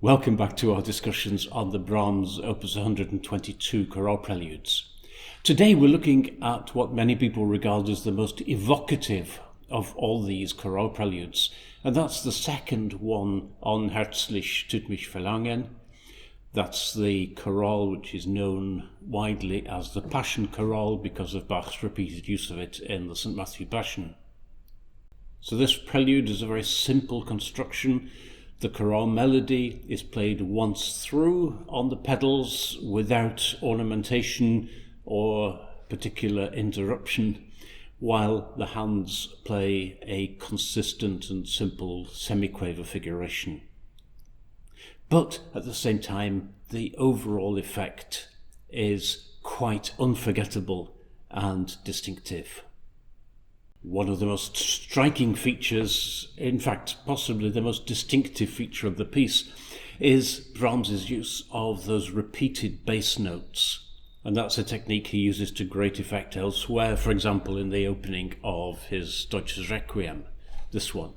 Welcome back to our discussions on the Brahms Opus 122 chorale preludes. Today we're looking at what many people regard as the most evocative of all these chorale preludes, and that's the second one on Herzlich, mich, verlangen. That's the chorale which is known widely as the Passion Chorale because of Bach's repeated use of it in the St. Matthew Passion. So this prelude is a very simple construction. The chorale melody is played once through on the pedals without ornamentation or particular interruption, while the hands play a consistent and simple semiquaver figuration. But at the same time, the overall effect is quite unforgettable and distinctive. One of the most striking features, in fact, possibly the most distinctive feature of the piece, is Brahms's use of those repeated bass notes. And that's a technique he uses to great effect elsewhere, for example, in the opening of his Deutsches Requiem, this one.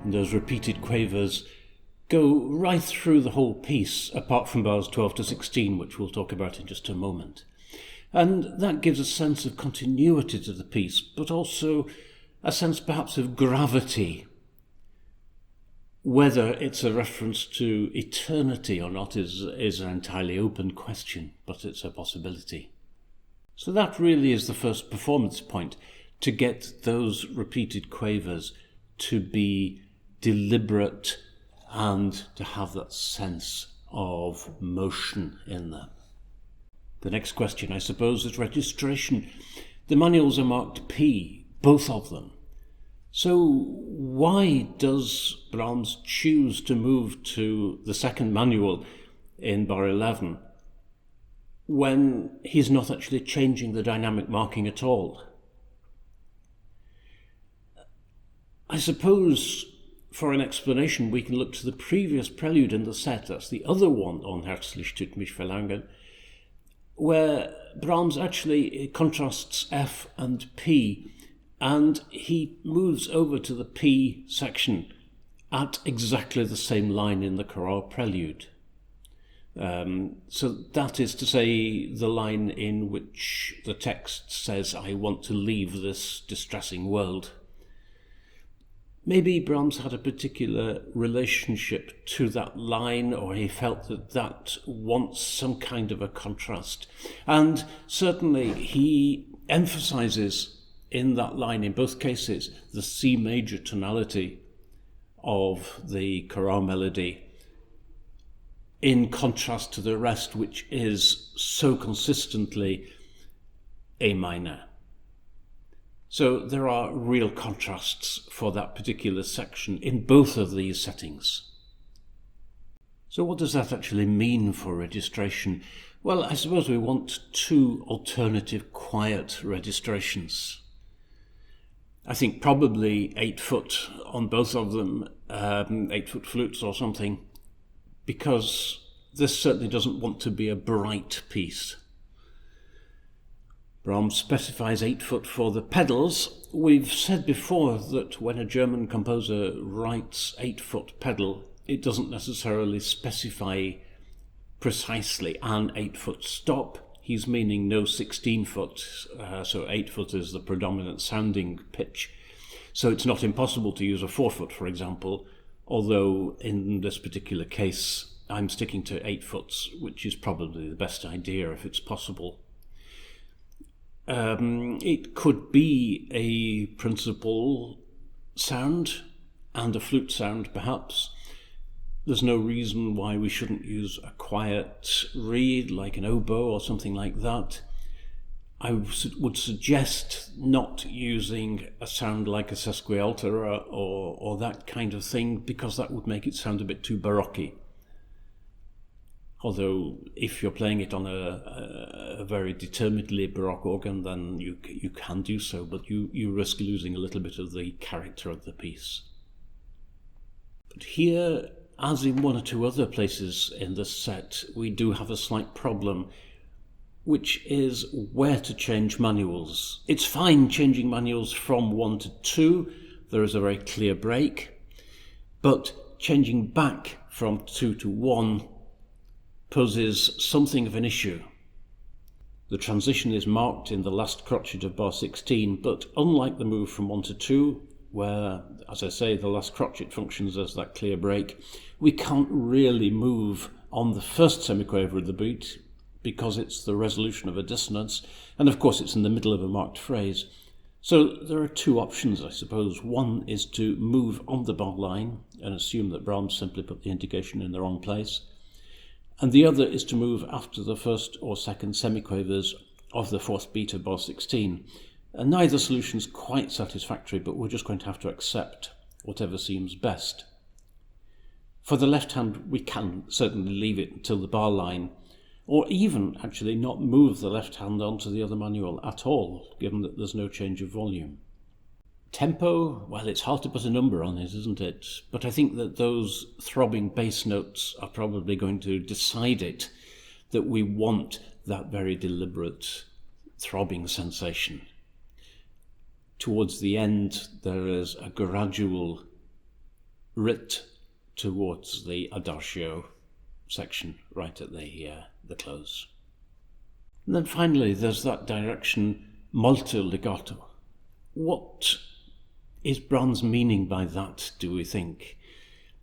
And those repeated quavers go right through the whole piece, apart from bars 12 to 16, which we'll talk about in just a moment. And that gives a sense of continuity to the piece, but also a sense perhaps of gravity. Whether it's a reference to eternity or not is an entirely open question, but it's a possibility. So that really is the first performance point, to get those repeated quavers to be deliberate and to have that sense of motion in them. The next question, I suppose, is registration. The manuals are marked P, both of them. So why does Brahms choose to move to the second manual in bar 11 when he's not actually changing the dynamic marking at all? I suppose for an explanation we can look to the previous prelude in the set, that's the other one on Herzlich, mich, verlangen, where Brahms actually contrasts F and P, and he moves over to the P section at exactly the same line in the chorale prelude. So that is to say, the line in which the text says, "I want to leave this distressing world." Maybe Brahms had a particular relationship to that line, or he felt that wants some kind of a contrast. And certainly he emphasizes in that line, in both cases, the C major tonality of the chorale melody, in contrast to the rest, which is so consistently A minor. So there are real contrasts for that particular section in both of these settings. So what does that actually mean for registration? Well, I suppose we want two alternative quiet registrations. I think probably 8-foot on both of them, 8-foot flutes or something, because this certainly doesn't want to be a bright piece. Brahms specifies 8-foot for the pedals. We've said before that when a German composer writes 8-foot pedal, it doesn't necessarily specify precisely an 8-foot stop. He's meaning no 16-foot, so 8-foot is the predominant sounding pitch. So it's not impossible to use a 4-foot, for example, although in this particular case, I'm sticking to 8-foots, which is probably the best idea if it's possible. It could be a principal sound and a flute sound, perhaps. There's no reason why we shouldn't use a quiet reed like an oboe or something like that. I would suggest not using a sound like a sesquialtera or that kind of thing, because that would make it sound a bit too baroque. Although if you're playing it on a very determinedly baroque organ, then you can do so, but you risk losing a little bit of the character of the piece. But here as in one or two other places in this set, we do have a slight problem, which is where to change manuals. It's fine changing manuals from 1 to 2. There is a very clear break. But changing back from 2 to 1 poses something of an issue. The transition is marked in the last crotchet of bar 16, but unlike the move from 1 to 2, where, as I say, the last crotchet functions as that clear break, we can't really move on the first semiquaver of the beat because it's the resolution of a dissonance, and of course it's in the middle of a marked phrase. So there are two options, I suppose. One is to move on the bar line and assume that Brahms simply put the indication in the wrong place. And the other is to move after the first or second semiquavers of the fourth beat of bar 16. And neither solution is quite satisfactory, but we're just going to have to accept whatever seems best. For the left hand, we can certainly leave it until the bar line, or even actually not move the left hand onto the other manual at all, given that there's no change of volume. Tempo, well, it's hard to put a number on it, isn't it? But I think that those throbbing bass notes are probably going to decide it, that we want that very deliberate throbbing sensation. Towards the end, there is a gradual writ towards the adagio section right at the close. And then finally, there's that direction molto legato. What is Brahms' meaning by that, do we think?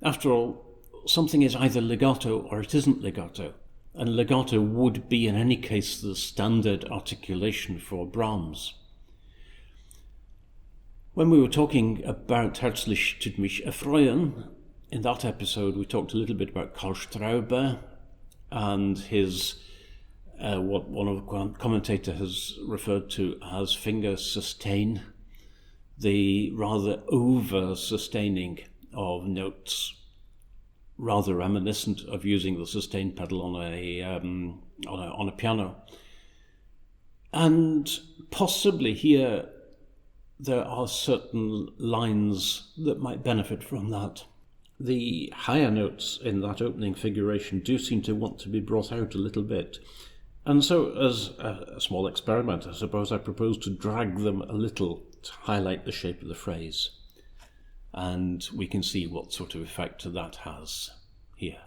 After all, something is either legato or it isn't legato, and legato would be in any case the standard articulation for Brahms. When we were talking about Herzlich, mich, verlangen, in that episode we talked a little bit about Karl Straube and his what one of the commentators has referred to as finger sustain, the rather over-sustaining of notes, rather reminiscent of using the sustain pedal on a piano. And possibly here there are certain lines that might benefit from that. The higher notes in that opening figuration do seem to want to be brought out a little bit. And so, as a small experiment, I suppose I propose to drag them a little to highlight the shape of the phrase. And we can see what sort of effect that has here.